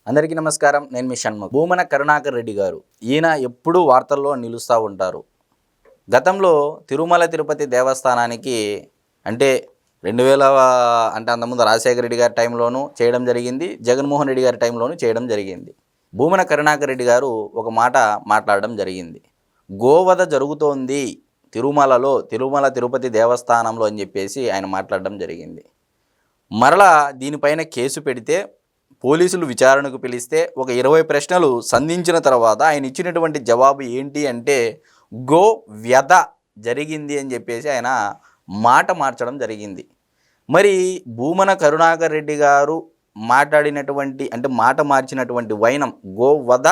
అందరికీ నమస్కారం. నేను మీ షణ్ముఖ్. భూమన కరుణాకర్ రెడ్డి గారు ఈయన ఎప్పుడూ వార్తల్లో నిలుస్తూ ఉంటారు. గతంలో తిరుమల తిరుపతి దేవస్థానానికి అంటే 2000 అంటే అంతకుముందు రాజశేఖర రెడ్డి గారి టైంలోనూ చేయడం జరిగింది, జగన్మోహన్ రెడ్డి గారి టైంలోనూ చేయడం జరిగింది. భూమన కరుణాకర్ రెడ్డి గారు ఒక మాట మాట్లాడడం జరిగింది. గోవధ జరుగుతోంది తిరుమల తిరుపతి దేవస్థానంలో అని చెప్పేసి ఆయన మాట్లాడడం జరిగింది. మరలా దీనిపైన కేసు పెడితే పోలీసులు విచారణకు పిలిస్తే ఒక 20 ప్రశ్నలు సంధించిన తర్వాత ఆయన ఇచ్చినటువంటి జవాబు ఏంటి అంటే గో వ్యధ జరిగింది అని చెప్పేసి ఆయన మాట మార్చడం జరిగింది. మరి భూమన కరుణాకర్ రెడ్డి గారు మాట్లాడినటువంటి అంటే మాట మార్చినటువంటి వైనం గోవధ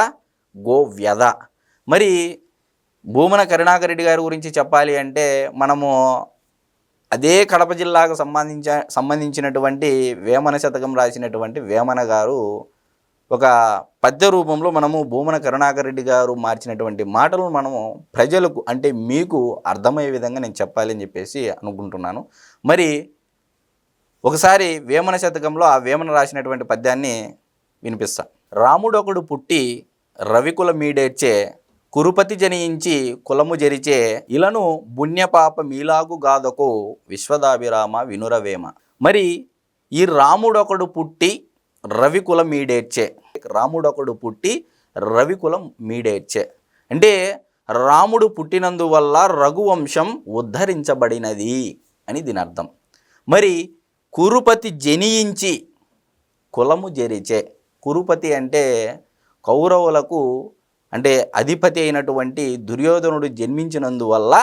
గో వ్యధ. మరి భూమన కరుణాకర్ రెడ్డి గారి గురించి చెప్పాలి అంటే మనము అదే కడప జిల్లాకు సంబంధించినటువంటి వేమన శతకం రాసినటువంటి వేమన గారు ఒక పద్య రూపంలో మనము భూమన కరుణాకర్ రెడ్డి గారు మార్చినటువంటి మాటలను మనము ప్రజలకు అంటే మీకు అర్థమయ్యే విధంగా నేను చెప్పాలి అని చెప్పేసి అనుకుంటున్నాను. మరి ఒకసారి వేమన శతకంలో ఆ వేమన రాసినటువంటి పద్యాన్ని వినిపిస్తా. రాముడొకడు పుట్టి రవికుల మీడేర్చే, కురుపతి జనించి కులము జరిచే, ఇలను పుణ్యపాప మీలాగు గాదకు విశ్వదాభిరామ వినురవేమ. మరి ఈ రాముడొకడు పుట్టి రవికులం మీడేర్చే, రాముడొకడు పుట్టి రవికులం మీడేర్చే అంటే రాముడు పుట్టినందువల్ల రఘువంశం ఉద్ధరించబడినది అని దీని అర్థం. మరి కురుపతి జనించి కులము జరిచే, కురుపతి అంటే కౌరవులకు అంటే అధిపతి అయినటువంటి దుర్యోధనుడు జన్మించినందువల్ల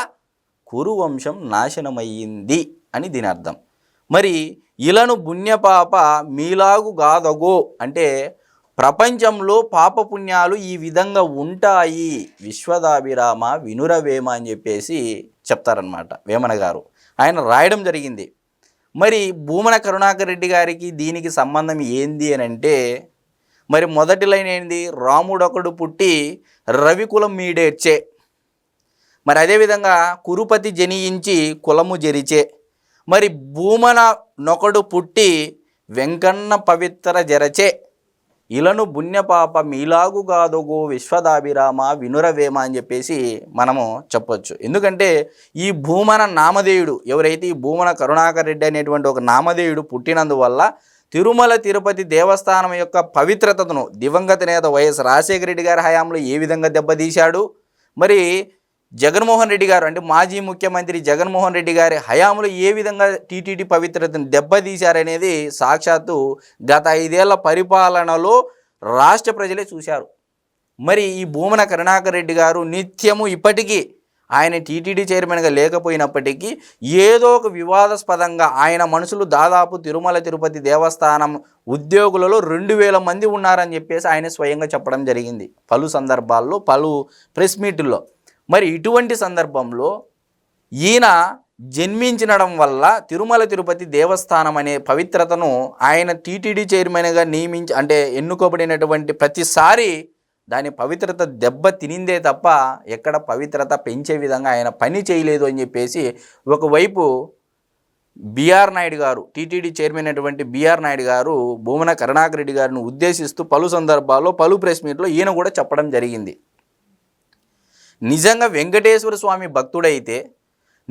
కురువంశం నాశనమయ్యింది అని దీని అర్థం. మరి ఇలను పుణ్యపాప మీలాగు గాదగో అంటే ప్రపంచంలో పాపపుణ్యాలు ఈ విధంగా ఉంటాయి విశ్వదాభిరామ వినురవేమ అని చెప్పేసి చెప్తారనమాట వేమన గారు. ఆయన రాయడం జరిగింది. మరి భూమన కరుణాకర్ రెడ్డి గారికి దీనికి సంబంధం ఏంది అని అంటే మరి మొదటి లైన్ ఏంది, రాముడొకడు పుట్టి రవికులం మీడేర్చే. మరి అదేవిధంగా కురుపతి జనించి కులము జరిచే. మరి భూమన నొకడు పుట్టి వెంకన్న పవిత్ర జరచే, ఇలను పుణ్యపాప మీలాగు గాదోగో విశ్వదాభిరామ వినురవేమ అని చెప్పేసి మనము చెప్పొచ్చు. ఎందుకంటే ఈ భూమన నామధేయుడు ఎవరైతే ఈ భూమన కరుణాకర్ రెడ్డి అనేటువంటి ఒక నామధేయుడు పుట్టినందువల్ల తిరుమల తిరుపతి దేవస్థానం యొక్క పవిత్రతను దివంగత నేత వైఎస్ రాజశేఖర రెడ్డి గారి హయాంలో ఏ విధంగా దెబ్బతీశాడు, మరి జగన్మోహన్ రెడ్డి గారు అంటే మాజీ ముఖ్యమంత్రి జగన్మోహన్ రెడ్డి గారి హయాంలో ఏ విధంగా టీటీడీ పవిత్రతను దెబ్బతీశారనేది సాక్షాత్తు గత 5 ఏళ్ల పరిపాలనలో రాష్ట్ర ప్రజలే చూశారు. మరి ఈ భూమన కరుణాకర్ రెడ్డి గారు నిత్యము ఇప్పటికీ ఆయన టీటీడీ చైర్మన్గా లేకపోయినప్పటికీ ఏదో ఒక వివాదాస్పదంగా ఆయన మనుషులు దాదాపు తిరుమల తిరుపతి దేవస్థానం ఉద్యోగులలో 2000 మంది ఉన్నారని చెప్పేసి ఆయన స్వయంగా చెప్పడం జరిగింది పలు సందర్భాల్లో పలు ప్రెస్ మీటుల్లో. మరి ఇటువంటి సందర్భంలో ఈయన జన్మించడం వల్ల తిరుమల తిరుపతి దేవస్థానం అనే పవిత్రతను ఆయన టీటీడీ చైర్మన్గా అంటే ఎన్నుకోబడినటువంటి ప్రతిసారి దాని పవిత్రత దెబ్బ తినిందే తప్ప ఎక్కడ పవిత్రత పెంచే విధంగా ఆయన పని చేయలేదు అని చెప్పేసి ఒకవైపు బిఆర్ నాయుడు గారు టీటీడీ చైర్మన్ అయినటువంటి బిఆర్ నాయుడు గారు భూమన కరుణాకర్ రెడ్డి గారిని ఉద్దేశిస్తూ పలు సందర్భాల్లో పలు ప్రెస్ మీట్లో ఈయన కూడా చెప్పడం జరిగింది. నిజంగా వెంకటేశ్వర స్వామి భక్తుడైతే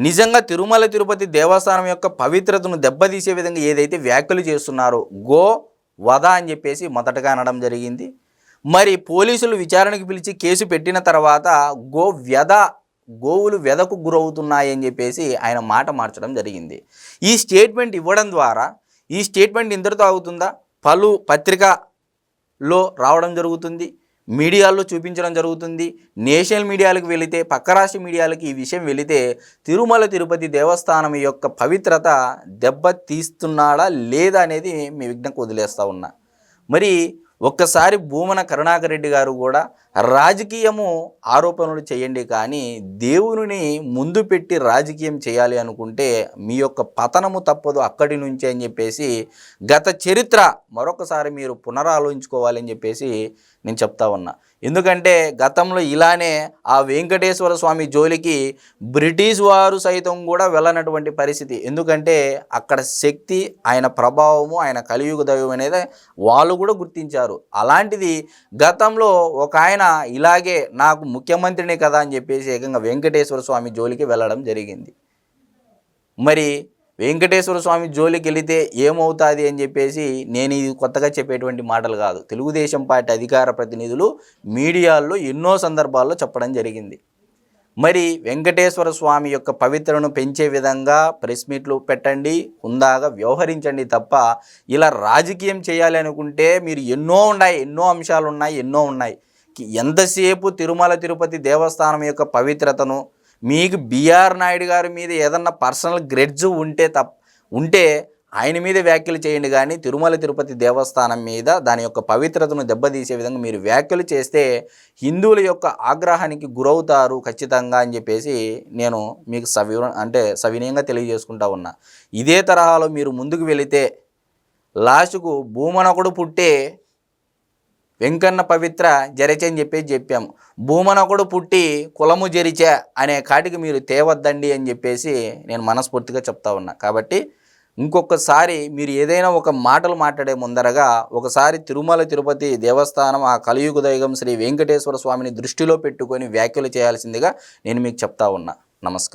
నిజంగా తిరుమల తిరుపతి దేవస్థానం యొక్క పవిత్రతను దెబ్బతీసే విధంగా ఏదైతే వ్యాఖ్యలు చేస్తున్నారో గో వధ అని చెప్పేసి మొదటగా అనడం జరిగింది. మరి పోలీసులు విచారణకు పిలిచి కేసు పెట్టిన తర్వాత గో వ్యధ, గోవులు వ్యధకు గురవుతున్నాయని చెప్పేసి ఆయన మాట మార్చడం జరిగింది. ఈ స్టేట్మెంట్ ఇవ్వడం ద్వారా ఈ స్టేట్మెంట్ ఇంతటితో అవుతుందా? పలు పత్రికలో రావడం జరుగుతుంది, మీడియాల్లో చూపించడం జరుగుతుంది. నేషనల్ మీడియాలకు వెళితే పక్క రాష్ట్ర మీడియాలకు ఈ విషయం వెళితే తిరుమల తిరుపతి దేవస్థానం యొక్క పవిత్రత దెబ్బ తీస్తున్నాడా లేదా అనేది మీ విజ్ఞకు వదిలేస్తూ ఉన్నా. మరి ఒక్కసారి భూమన కరుణాకర్ రెడ్డి గారు కూడా రాజకీయము ఆరోపణలు చేయండి, కానీ దేవుని ముందు పెట్టి రాజకీయం చేయాలి అనుకుంటే మీ యొక్క పతనము తప్పదు అక్కడి నుంచే అని చెప్పేసి గత చరిత్ర మరొకసారి మీరు పునరాలోచించుకోవాలని చెప్పేసి నేను చెప్తా ఉన్నా. ఎందుకంటే గతంలో ఇలానే ఆ వెంకటేశ్వర స్వామి జోలికి బ్రిటిష్ వారు సైతం కూడా వెళ్ళనటువంటి పరిస్థితి. ఎందుకంటే అక్కడ శక్తి, ఆయన ప్రభావము, ఆయన కలియుగ దైవం అనేది వాళ్ళు కూడా గుర్తించారు. చేశారు. అలాంటిది గతంలో ఒక ఆయన ఇలాగే నాకు ముఖ్యమంత్రిని కదా అని చెప్పేసి ఏకంగా వెంకటేశ్వర స్వామి జోలికి వెళ్ళడం జరిగింది. మరి వెంకటేశ్వర స్వామి జోలికి వెళితే ఏమవుతుంది అని చెప్పేసి నేను ఇది కొత్తగా చెప్పేటువంటి మాటలు కాదు. తెలుగుదేశం పార్టీ అధికార ప్రతినిధులు మీడియాల్లో ఎన్నో సందర్భాల్లో చెప్పడం జరిగింది. మరి వెంకటేశ్వర స్వామి యొక్క పవిత్రను పెంచే విధంగా ప్రెస్ మీట్లు పెట్టండి, హుందాగా వ్యవహరించండి తప్ప ఇలా రాజకీయం చేయాలి అనుకుంటే మీరు ఎన్నో అంశాలు ఉన్నాయి, ఎన్నో ఉన్నాయి. ఎంతసేపు తిరుమల తిరుపతి దేవస్థానం యొక్క పవిత్రతను మీకు బిఆర్ నాయుడు గారి మీద ఏదన్నా పర్సనల్ గ్రెడ్జ్ ఉంటే ఆయన మీద వ్యాఖ్యలు చేయండి, కానీ తిరుమల తిరుపతి దేవస్థానం మీద దాని యొక్క పవిత్రతను దెబ్బతీసే విధంగా మీరు వ్యాఖ్యలు చేస్తే హిందువుల యొక్క ఆగ్రహానికి గురవుతారు ఖచ్చితంగా అని చెప్పేసి నేను మీకు సవినయంగా తెలియజేసుకుంటా ఉన్నా. ఇదే తరహాలో మీరు ముందుకు వెళితే లాస్ట్కు భూమనకుడు పుట్టే వెంకన్న పవిత్ర జరిచే అని చెప్పాము. భూమనకుడు పుట్టి కులము జరిచా అనే కాటికి మీరు తేవద్దండి అని చెప్పేసి నేను మనస్ఫూర్తిగా చెప్తా ఉన్నా. కాబట్టి ఇంకొకసారి మీరు ఏదైనా ఒక మాటలు మాట్లాడే ముందరగా ఒకసారి తిరుమల తిరుపతి దేవస్థానం ఆ కలియుగ దైవం శ్రీ వెంకటేశ్వర స్వామిని దృష్టిలో పెట్టుకొని వ్యాఖ్యలు చేయాల్సిందిగా నేను మీకు చెప్తా ఉన్నా. నమస్కారం.